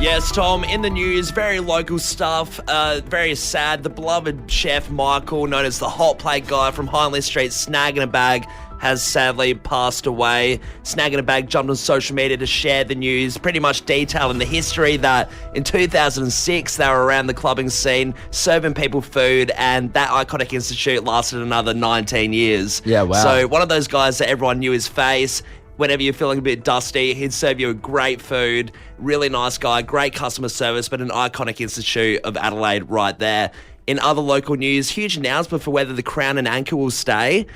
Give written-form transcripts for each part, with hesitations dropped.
Yes, Tom, in the news, very local stuff, very sad. The beloved chef Michael, known as the hot plate guy from Hindley Street, Snagging a Bag, has sadly passed away. Snagging a Bag jumped on social media to share the news, pretty much detailing the history that in 2006 they were around the clubbing scene, serving people food, and that iconic institute lasted another 19 years. Yeah, wow. So one of those guys that everyone knew his face. Whenever you're feeling a bit dusty, he'd serve you a great food. Really nice guy, great customer service, but an iconic institute of Adelaide right there. In other local news, huge announcement for whether the Crown and Anchor will stay.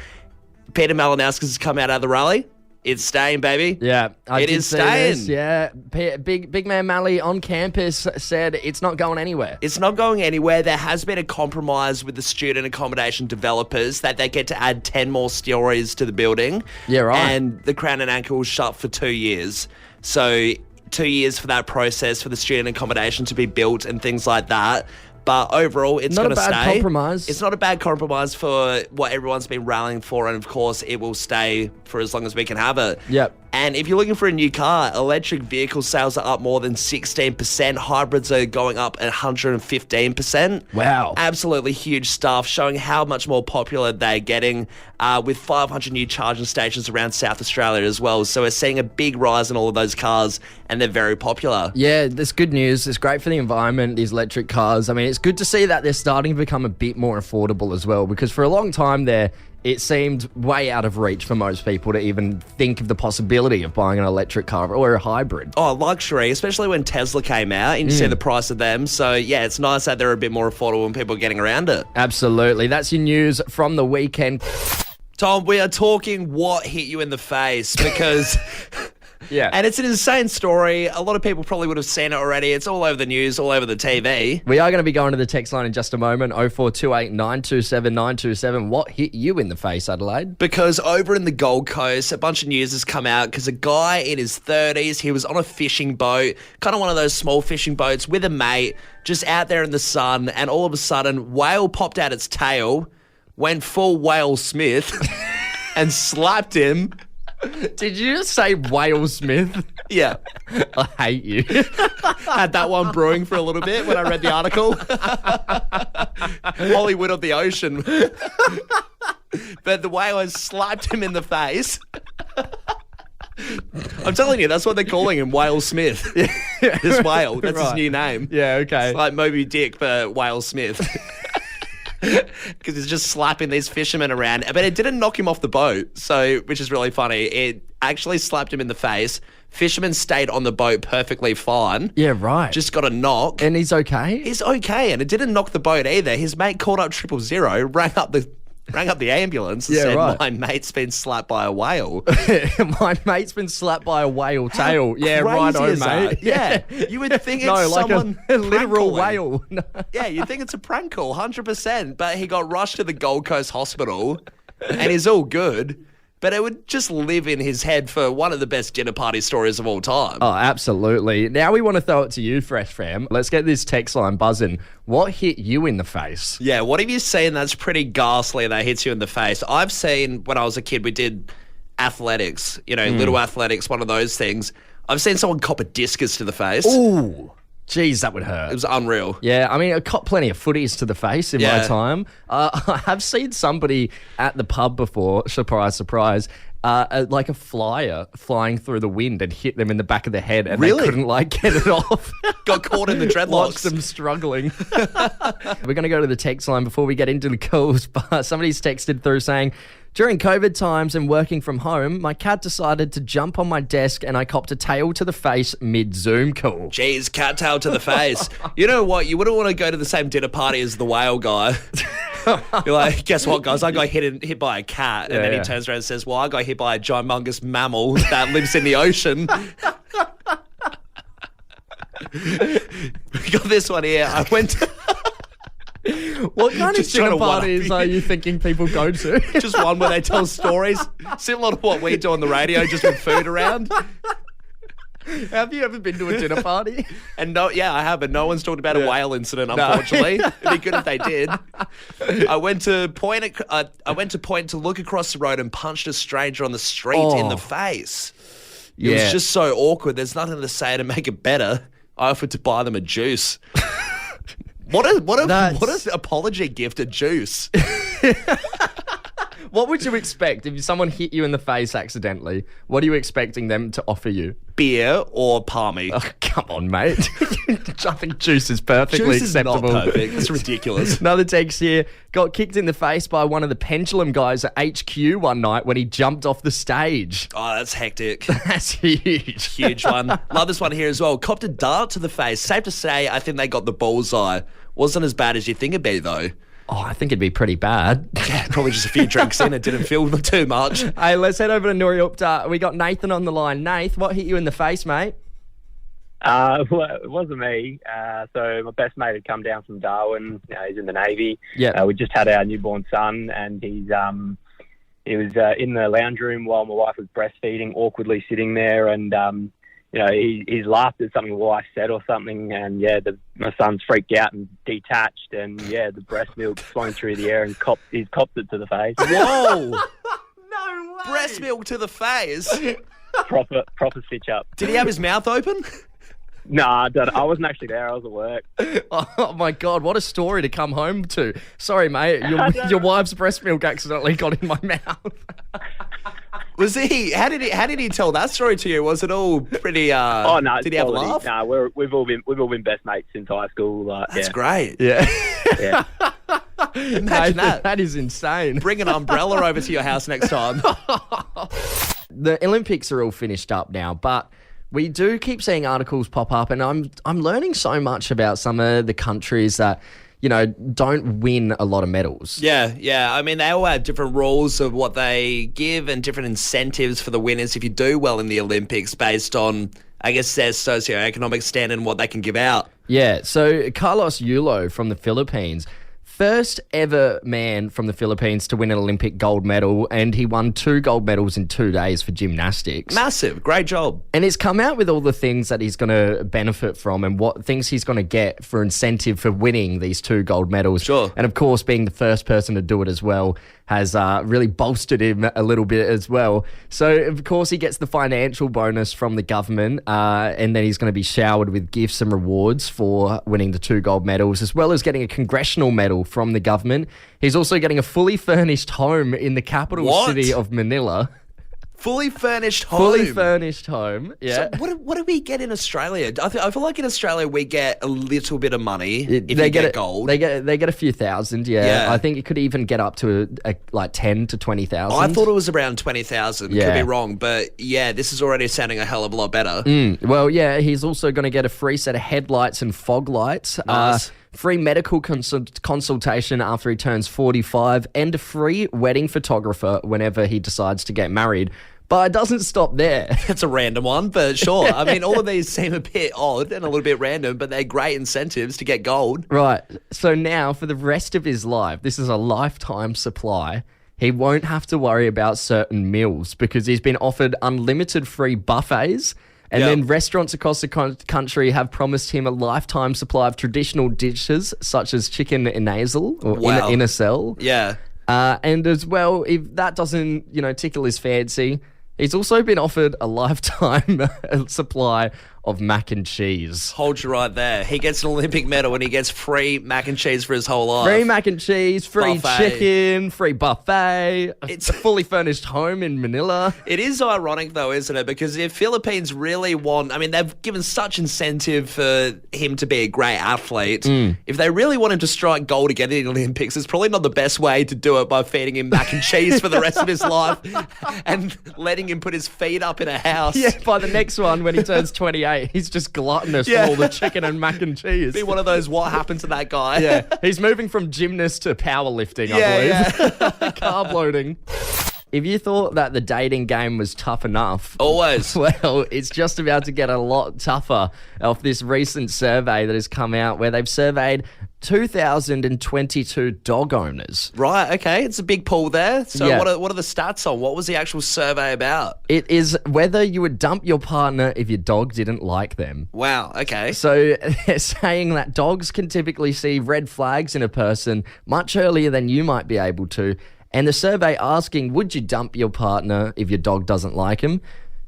Peter Malinowskis has come out of the rally. It's staying, baby. Yeah, it is staying. This, yeah, big man Mally on campus said it's not going anywhere. It's not going anywhere. There has been a compromise with the student accommodation developers that they get to add 10 more stories to the building. Yeah, right. And the Crown and Anchor will shut for 2 years. So 2 years for that process for the student accommodation to be built and things like that. But overall, it's going to stay. Not a bad compromise. It's not a bad compromise for what everyone's been rallying for, and of course, it will stay for as long as we can have it. Yep. And if you're looking for a new car, electric vehicle sales are up more than 16%. Hybrids are going up at 115%. Wow. Absolutely huge stuff, showing how much more popular they're getting, with 500 new charging stations around South Australia as well. So we're seeing a big rise in all of those cars, and they're very popular. Yeah, that's good news. It's great for the environment, these electric cars. I mean, it's good to see that they're starting to become a bit more affordable as well, because for a long time there, it seemed way out of reach for most people to even think of the possibility of buying an electric car or a hybrid. Oh, luxury, especially when Tesla came out and you see the price of them. So, yeah, it's nice that they're a bit more affordable and people are getting around it. Absolutely. That's your news from the weekend. Tom, we are talking what hit you in the face because... Yeah. And it's an insane story. A lot of people probably would have seen it already. It's all over the news, all over the TV. We are going to be going to the text line in just a moment. 0428 927 927. What hit you in the face, Adelaide? Because over in the Gold Coast, a bunch of news has come out because a guy in his 30s, he was on a fishing boat, kind of one of those small fishing boats with a mate, just out there in the sun, and all of a sudden, whale popped out its tail, went full Whale Smith, and slapped him. Did you just say Whale Smith? Yeah. I hate you. Had that one brewing for a little bit when I read the article. Hollywood of the ocean. But the whale has slapped him in the face. I'm telling you, that's what they're calling him, Whale Smith. This whale, that's his new name. Yeah, okay. It's like Moby Dick, but Whale Smith. Because he's just slapping these fishermen around. But it didn't knock him off the boat, so which is really funny. It actually slapped him in the face. Fisherman stayed on the boat perfectly fine. Yeah, right. Just got a knock. And he's okay? He's okay, and it didn't knock the boat either. His mate called up 000, rang up the ambulance and said, right. My mate's been slapped by a whale. My mate's been slapped by a whale tail. Yeah, right on, mate. Yeah. You would think it's someone like a literal prank calling. whale. Yeah, you'd think it's a prank call, 100%. But he got rushed to the Gold Coast Hospital, and he's all good. But it would just live in his head for one of the best dinner party stories of all time. Oh, absolutely. Now we want to throw it to you, Fresh Fam. Let's get this text line buzzing. What hit you in the face? Yeah, what have you seen that's pretty ghastly that hits you in the face? I've seen, when I was a kid, we did athletics, little athletics, one of those things. I've seen someone cop a discus to the face. Ooh. Jeez, that would hurt. It was unreal. Yeah, I mean, I caught plenty of footies to the face in my time. I have seen somebody at the pub before, surprise, surprise, like a flyer flying through the wind and hit them in the back of the head and they couldn't, get it off. Got caught in the dreadlocks. Watched them struggling. We're going to go to the text line before we get into the calls, but somebody's texted through saying, during COVID times and working from home, my cat decided to jump on my desk and I copped a tail to the face mid-Zoom call. Jeez, cat tail to the face. You know what? You wouldn't want to go to the same dinner party as the whale guy. You're like, guess what, guys? I got hit by a cat. And then he turns around and says, well, I got hit by a gigantous mammal that lives in the ocean. We got this one here. I went to... What kind of dinner parties are you thinking people go to? Just one where they tell stories, similar to what we do on the radio, just with food around. Have you ever been to a dinner party? And I have, but no one's talked about a whale incident, unfortunately. It'd be good if they did. I went to point to look across the road and punched a stranger on the street in the face. It was just so awkward. There's nothing to say to make it better. I offered to buy them a juice. What an apology gift, a juice. What would you expect if someone hit you in the face accidentally? What are you expecting them to offer you? Beer or palmy? Oh, come on, mate. I think juice is perfectly Juice acceptable. is not perfect. It's ridiculous. Another text here. Got kicked in the face by one of the pendulum guys at HQ one night when he jumped off the stage. Oh, that's hectic. That's huge. Huge one. Love this one here as well. Copped a dart to the face. Safe to say, I think they got the bullseye. Wasn't as bad as you think it'd be, though. Oh, I think it'd be pretty bad. Yeah, probably just a few drinks in. It didn't feel too much. Hey, let's head over to Nuriupta. We got Nathan on the line. Nath, what hit you in the face, mate? Well, it wasn't me. So my best mate had come down from Darwin. He's in the Navy. Yeah. We just had our newborn son, and he was in the lounge room while my wife was breastfeeding, awkwardly sitting there, and he's laughed at something my wife said or something, and my son's freaked out and detached, and the breast milk flowing through the air, and he's copped it to the face. Whoa! No way. Breast milk to the face. Proper stitch up. Did he have his mouth open? Nah, I wasn't actually there. I was at work. Oh my God, what a story to come home to. Sorry, mate, your wife's breast milk accidentally got in my mouth. Was he? How did he tell that story to you? Was it all pretty? Oh no! Did he have a laugh? No, we've all been best mates since high school. That's great. Yeah. Imagine that. That is insane. Bring an umbrella over to your house next time. The Olympics are all finished up now, but we do keep seeing articles pop up, and I'm learning so much about some of the countries that, don't win a lot of medals. Yeah. I mean, they all have different rules of what they give and different incentives for the winners if you do well in the Olympics based on, I guess, their socioeconomic standard and what they can give out. Yeah, so Carlos Yulo from the Philippines, first ever man from the Philippines to win an Olympic gold medal, and he won 2 gold medals in 2 days for gymnastics. Massive. Great job. And he's come out with all the things that he's going to benefit from and what things he's going to get for incentive for winning these 2 gold medals. Sure. And of course, being the first person to do it as well has really bolstered him a little bit as well. So, of course, he gets the financial bonus from the government, and then he's going to be showered with gifts and rewards for winning the 2 gold medals, as well as getting a congressional medal from the government. He's also getting a fully furnished home in the capital city of Manila. Fully furnished home. Fully furnished home, yeah. So what do we get in Australia? I feel like in Australia we get a little bit of money if they you get it, gold. They get a few thousand, yeah. Yeah. I think it could even get up to like 10 to 20,000. I thought it was around 20,000. Could Yeah. be wrong, but yeah, this is already sounding a hell of a lot better. Well, yeah, he's also going to get a free set of headlights and fog lights. Nice. Free medical consultation after he turns 45, and a free wedding photographer whenever he decides to get married. But it doesn't stop there. It's a random one, but sure. I mean, all of these seem a bit odd and a little bit random, but they're great incentives to get gold. Right. So now, for the rest of his life, this is a lifetime supply. He won't have to worry about certain meals because he's been offered unlimited free buffets. And Yep. then restaurants across the country have promised him a lifetime supply of traditional dishes such as chicken inasal or Wow. inasal. Yeah. And as well, if that doesn't, tickle his fancy, he's also been offered a lifetime supply of mac and cheese. Hold you right there. He gets an Olympic medal and he gets free mac and cheese for his whole life. Free mac and cheese, free Buffet. chicken, free buffet. It's- It's a fully furnished home in Manila. It is ironic, though, isn't it? Because if Philippines really want... I mean, they've given such incentive for him to be a great athlete. If they really want him to strike gold again in the Olympics, it's probably not the best way to do it by feeding him mac and cheese for the rest of his life and letting him put his feet up in a house. Yeah, by the next one, when he turns 28, he's just gluttonous Yeah. for all the chicken and mac and cheese. Be one of those, what happened to that guy? Yeah, he's moving from gymnast to powerlifting, I Yeah, believe. Carb loading. If you thought that the dating game was tough enough, Always. well, it's just about to get a lot tougher off this recent survey that has come out where they've surveyed 2,022 dog owners. Right, okay. It's a big pool there. So Yeah. what are the stats on? What was the actual survey about? It is whether you would dump your partner if your dog didn't like them. Wow, okay. So they're saying that dogs can typically see red flags in a person much earlier than you might be able to. And the survey asking, would you dump your partner if your dog doesn't like him?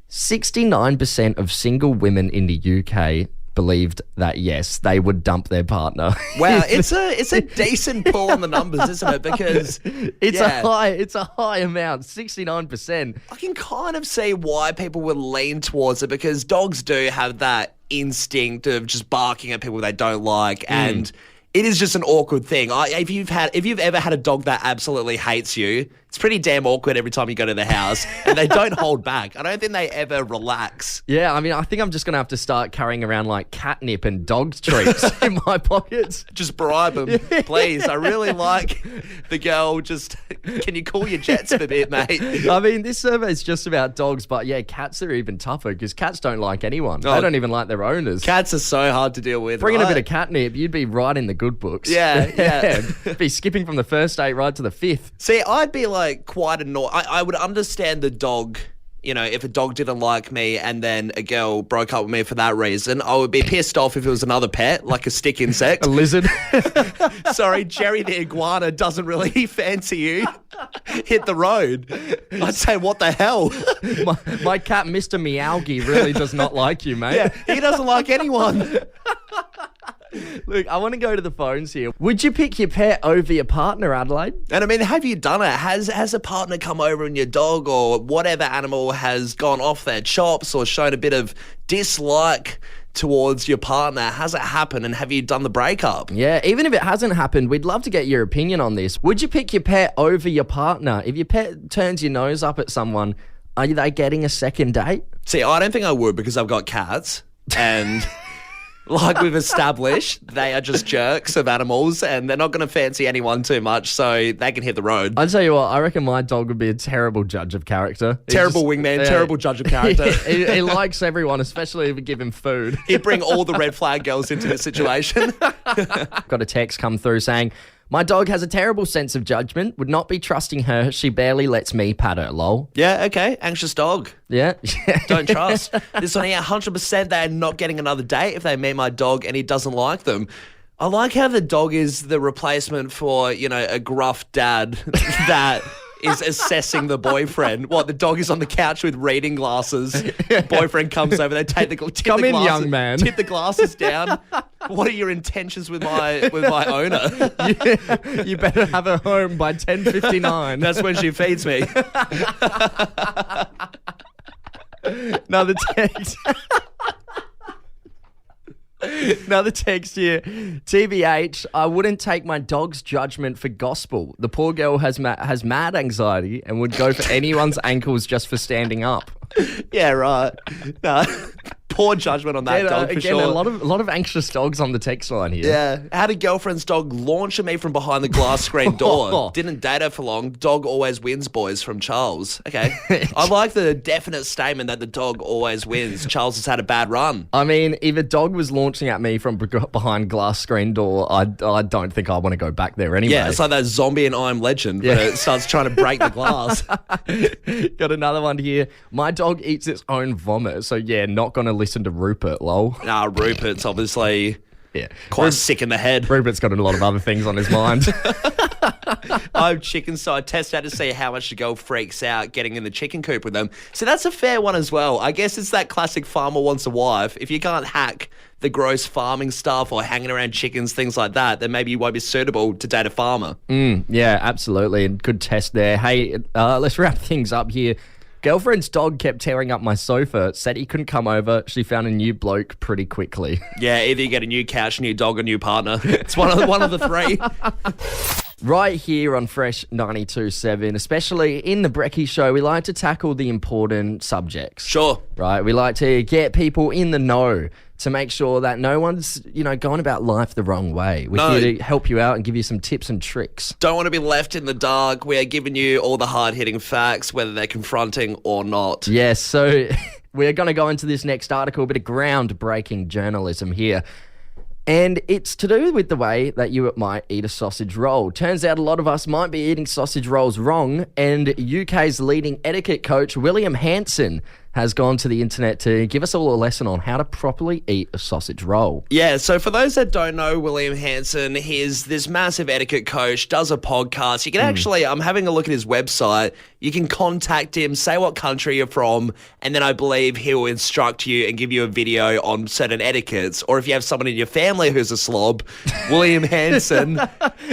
69% of single women in the UK believed that, yes, they would dump their partner. Wow, it's a decent pull on the numbers, isn't it? Because it's a high amount, 69%. I can kind of see why people would lean towards it, because dogs do have that instinct of just barking at people they don't like, and it is just an awkward thing. If you've ever had a dog that absolutely hates you, it's pretty damn awkward every time you go to the house, and they don't hold back. I don't think they ever relax. Yeah, I mean, I think I'm just going to have to start carrying around like catnip and dog treats in my pockets. Just bribe them, please. I really like the girl. Just, can you cool your jets a bit, mate? I mean, this survey is just about dogs, but yeah, cats are even tougher because cats don't like anyone. They don't even like their owners. Cats are so hard to deal with. Bring in a bit of catnip, you'd be right in the good books. Yeah. Be skipping from the first date right to the fifth. See, I'd be like quite annoyed. I would understand the dog, you know, if a dog didn't like me and then a girl broke up with me for that reason. I would be pissed off if it was another pet, like a stick insect. A lizard. Sorry, Jerry the iguana doesn't really fancy you. Hit the road. I'd say, what the hell? My cat, Mr. Meowgie, really does not like you, mate. Yeah, he doesn't like anyone. Look, I want to go to the phones here. Would you pick your pet over your partner, Adelaide? And I mean, have you done it? Has a partner come over and your dog or whatever animal has gone off their chops or shown a bit of dislike towards your partner? Has it happened, and have you done the breakup? Yeah, even if it hasn't happened, we'd love to get your opinion on this. Would you pick your pet over your partner? If your pet turns your nose up at someone, are they getting a second date? See, I don't think I would, because I've got cats, and like we've established, they are just jerks of animals, and they're not going to fancy anyone too much, so they can hit the road. I'll tell you what, I reckon my dog would be a terrible judge of character. Terrible wingman, terrible judge of character. He likes everyone, especially if you give him food. He'd bring all the red flag girls into this situation. Got a text come through saying, my dog has a terrible sense of judgment, would not be trusting her. She barely lets me pat her, lol. Yeah, okay. Anxious dog. Yeah. Don't trust. This one here, 100% they're not getting another date if they meet my dog and he doesn't like them. I like how the dog is the replacement for, you know, a gruff dad that is assessing the boyfriend. What, the dog is on the couch with reading glasses. Boyfriend comes over, they take the glasses. Come in, young man. Tip the glasses down. What are your intentions with my owner? You better have her home by 10:59. That's when she feeds me. Another text. Another text here. TBH, I wouldn't take my dog's judgment for gospel. The poor girl has mad anxiety and would go for anyone's ankles just for standing up. Yeah, right. No. Poor judgment on that dog, for sure. A lot of anxious dogs on the text line here. Yeah. Had a girlfriend's dog launch at me from behind the glass screen door. Didn't date her for long. Dog always wins, boys, from Charles. Okay. I like the definite statement that the dog always wins. Charles has had a bad run. I mean, if a dog was launching at me from behind glass screen door, I don't think I want to go back there anyway. Yeah, it's like that zombie in I Am Legend where it starts trying to break the glass. Got another one here. My dog eats its own vomit, so yeah, not going to listen to Rupert, lol. Nah, Rupert's obviously quite sick in the head. Rupert's got a lot of other things on his mind. I'm chicken, so I test out to see how much the girl freaks out getting in the chicken coop with them. So that's a fair one as well. I guess it's that classic farmer wants a wife. If you can't hack the gross farming stuff or hanging around chickens, things like that, then maybe you won't be suitable to date a farmer. Yeah, absolutely. Good test there. Hey, let's wrap things up here. Girlfriend's dog kept tearing up my sofa, said he couldn't come over. She found a new bloke pretty quickly. Yeah, either you get a new couch, new dog, or new partner. It's one of the three. Right here on Fresh 92.7, especially in the Brekkie Show, we like to tackle the important subjects. Sure. Right, we like to get people in the know to make sure that no one's, going about life the wrong way. We're here to help you out and give you some tips and tricks. Don't want to be left in the dark. We are giving you all the hard-hitting facts, whether they're confronting or not. Yes, so we're going to go into this next article, a bit of groundbreaking journalism here. And it's to do with the way that you might eat a sausage roll. Turns out a lot of us might be eating sausage rolls wrong, and UK's leading etiquette coach, William Hanson, has gone to the internet to give us all a lesson on how to properly eat a sausage roll. Yeah, so for those that don't know, William Hanson, he's this massive etiquette coach, does a podcast. You can actually, I'm having a look at his website. You can contact him, say what country you're from, and then I believe he'll instruct you and give you a video on certain etiquettes. Or if you have someone in your family who's a slob, William Hanson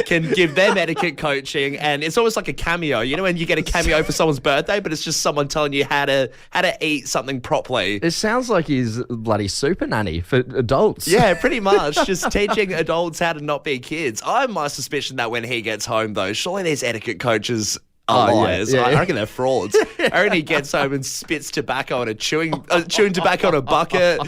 can give them etiquette coaching. And it's almost like a cameo. You know when you get a cameo for someone's birthday, but it's just someone telling you how to eat something properly. It sounds like he's bloody super nanny for adults. Yeah, pretty much. Just teaching adults how to not be kids. I have my suspicion that when he gets home, though, surely these etiquette coaches are liars. Yeah. I reckon they're frauds. I reckon he gets home and spits tobacco in chewing tobacco in a bucket,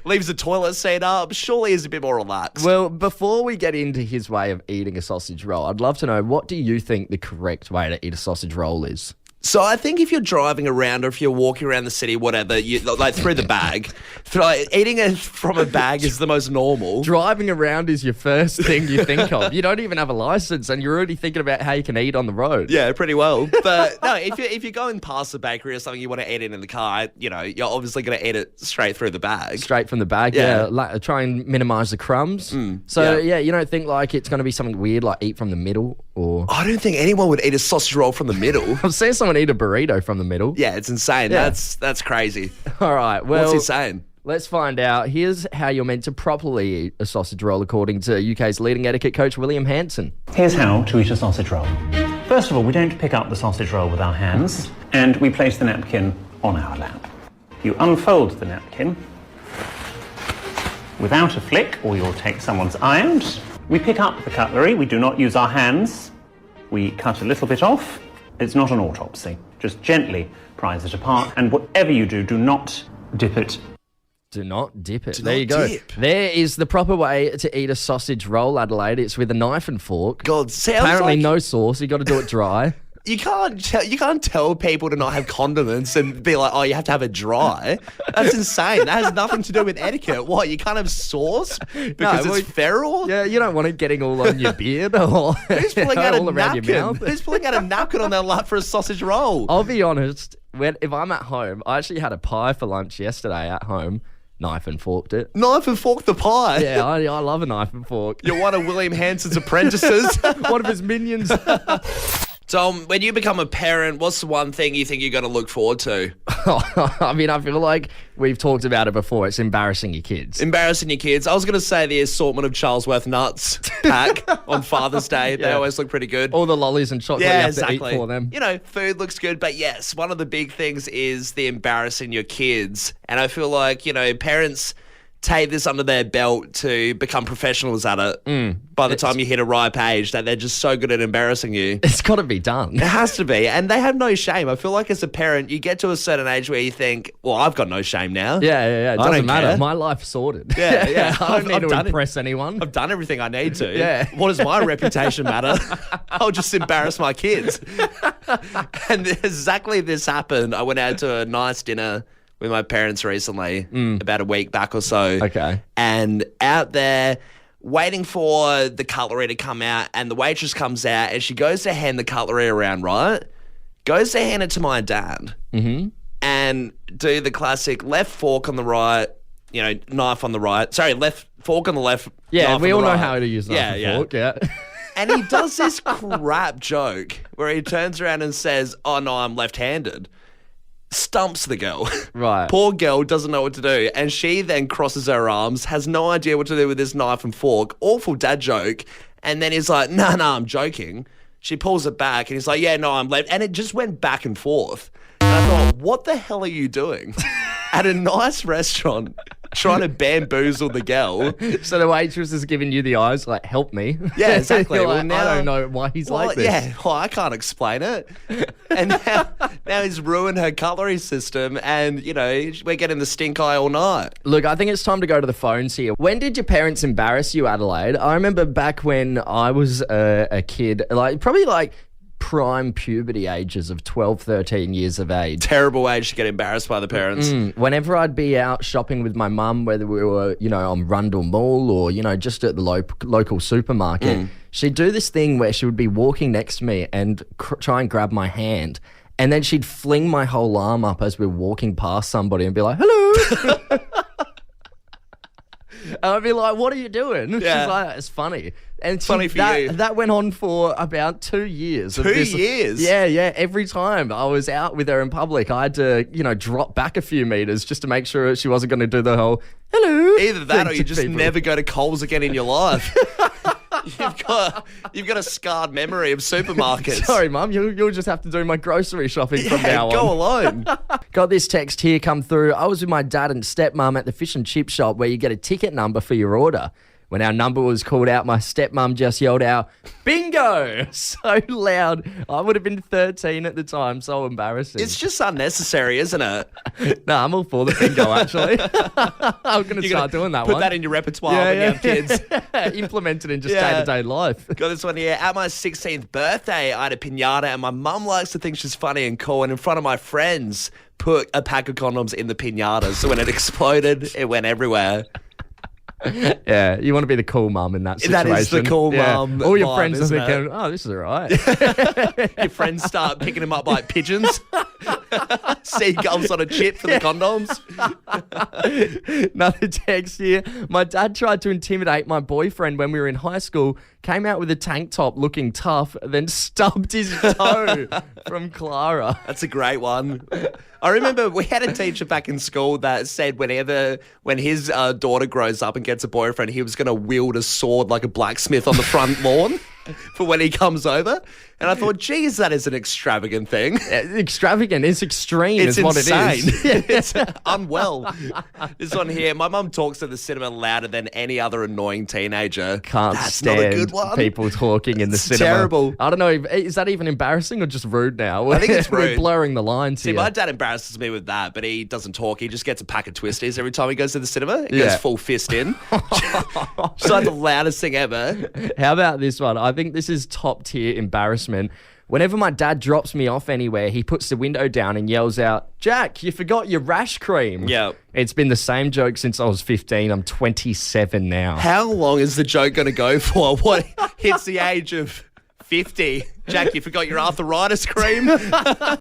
leaves the toilet seat up. Surely he's a bit more relaxed. Well, before we get into his way of eating a sausage roll, I'd love to know, what do you think the correct way to eat a sausage roll is? So I think if you're driving around or if you're walking around the city, whatever, you like through the bag, eating it from a bag is the most normal. Driving around is your first thing you think of. You don't even have a license and you're already thinking about how you can eat on the road. Yeah, pretty well. But no, if you're going past the bakery or something, you want to eat it in the car, you're obviously going to eat it straight through the bag. Straight from the bag, yeah. Try and minimise the crumbs. So, you don't think like it's going to be something weird like eat from the middle or... I don't think anyone would eat a sausage roll from the middle. I've seen someone eat a burrito from the middle. Yeah, it's insane. Yeah. That's crazy. All right, well... What's he saying? Let's find out. Here's how you're meant to properly eat a sausage roll according to UK's leading etiquette coach, William Hanson. Here's how to eat a sausage roll. First of all, we don't pick up the sausage roll with our hands, and we place the napkin on our lap. You unfold the napkin without a flick, or you'll take someone's eye out. We pick up the cutlery. We do not use our hands. We cut a little bit off. It's not an autopsy. Just gently prise it apart, and whatever you do, do not dip it. Do not dip it. Do there not you go. dip. There is the proper way to eat a sausage roll, Adelaide. It's with a knife and fork. God, sounds Apparently like no sauce. You got to do it dry. you can't tell people to not have condiments and be like, oh, you have to have it dry. That's insane. That has nothing to do with etiquette. What, you can't have sauce because it's feral? Yeah, you don't want it getting all on your beard or Who's pulling out all a around your napkin? mouth. Who's pulling out a napkin on their lap for a sausage roll? I'll be honest. If I'm at home, I actually had a pie for lunch yesterday at home. Knife and forked it. Knife and fork the pie. Yeah, I love a knife and fork. You're one of William Hanson's apprentices. One of his minions. Tom, when you become a parent, what's the one thing you think you're going to look forward to? I mean, I feel like we've talked about it before. It's embarrassing your kids. Embarrassing your kids. I was going to say the assortment of Charlesworth nuts pack on Father's Day. They always look pretty good. All the lollies and chocolate you have to eat for them. Food looks good. But yes, one of the big things is the embarrassing your kids. And I feel like, parents take this under their belt to become professionals at it by the time you hit a ripe age, that they're just so good at embarrassing you. It's got to be done. It has to be. And they have no shame. I feel like as a parent, you get to a certain age where you think, well, I've got no shame now. Yeah. It I doesn't don't matter. care. My life's sorted. Yeah. I don't need I've to done impress anyone. I've done everything I need to. Yeah. What does my reputation matter? I'll just embarrass my kids. And exactly this happened. I went out to a nice dinner with my parents recently, about a week back or so. Okay. And out there, waiting for the cutlery to come out, and the waitress comes out, and she goes to hand the cutlery around, right? Goes to hand it to my dad. Mm-hmm. And do the classic left fork on the right, knife on the right. Sorry, left fork on the left. Yeah, knife we on all the know right. how to use knife and fork. Yeah. And he does this crap joke where he turns around and says, oh, no, I'm left-handed. Stumps the girl. Right. Poor girl doesn't know what to do. And she then crosses her arms, has no idea what to do with this knife and fork. Awful dad joke. And then he's like, no, I'm joking. She pulls it back and he's like, yeah, no, I'm left. And it just went back and forth. And I thought, what the hell are you doing at a nice restaurant trying to bamboozle the girl? So the waitress is giving you the eyes, like, help me. Yeah, exactly. You're Well, like, now- I don't know why he's like this. Yeah, I can't explain it. And now he's ruined her cutlery system and, we're getting the stink eye all night. Look, I think it's time to go to the phones here. When did your parents embarrass you, Adelaide? I remember back when I was a kid, probably prime puberty ages of 12, 13 years of age. Terrible age to get embarrassed by the parents. Whenever I'd be out shopping with my mum, whether we were, on Rundle Mall or, just at the local supermarket, she'd do this thing where she would be walking next to me and try and grab my hand. And then she'd fling my whole arm up as we're walking past somebody and be like, hello. And I'd be like, what are you doing? Yeah. She's like, it's funny. And Funny for you. That went on for about 2 years. 2 years? Yeah. Every time I was out with her in public, I had to, drop back a few meters just to make sure she wasn't going to do the whole, hello. Either that thing or you to just people. never go to Coles again in your life. You've got a scarred memory of supermarkets. Sorry, Mum, you'll just have to do my grocery shopping from now on. Go alone. Got this text here come through. I was with my dad and stepmom at the fish and chip shop where you get a ticket number for your order. When our number was called out, my stepmom just yelled out, bingo! So loud. I would have been 13 at the time. So embarrassing. It's just unnecessary, isn't it? No, I'm all for the bingo, actually. I'm going to start doing that Put one. that in your repertoire when you have kids. Implement it in just Yeah. day-to-day life. Got this one here. At my 16th birthday, I had a piñata, and my mum likes to think she's funny and cool, and in front of my friends, put a pack of condoms in the piñata. So when it exploded, it went everywhere. Yeah, you want to be the cool mum in that situation. That is the cool mum All your vibe, friends are isn't thinking, it? oh, this is all right. Your friends start picking them up like pigeons. Seagulls on a chip for the condoms. Another text here. My dad tried to intimidate my boyfriend when we were in high school, came out with a tank top looking tough, then stubbed his toe from Clara. That's a great one. I remember we had a teacher back in school that said when his daughter grows up and gets a boyfriend, he was going to wield a sword like a blacksmith on the front lawn for when he comes over. And I thought, geez, that is an extravagant thing. Extravagant. It's extreme It's is what insane. it is. It's unwell. This one here, my mum talks at the cinema louder than any other annoying teenager. Can't That's stand not a good one. people talking in the It's cinema. terrible. I don't know. Is that even embarrassing or just rude now? I think it's We're rude. blurring the lines See, here. my dad embarrasses me with that, but he doesn't talk. He just gets a pack of twisties every time he goes to the cinema. He Yeah. goes full fist in. It's like the loudest thing ever. How about this one? I think this is top tier embarrassment. Whenever my dad drops me off anywhere, he puts the window down and yells out, Jack, you forgot your rash cream. Yeah. It's been the same joke since I was 15. I'm 27 now. How long is the joke going to go for? What hits the age of 50? Jack, you forgot your arthritis cream?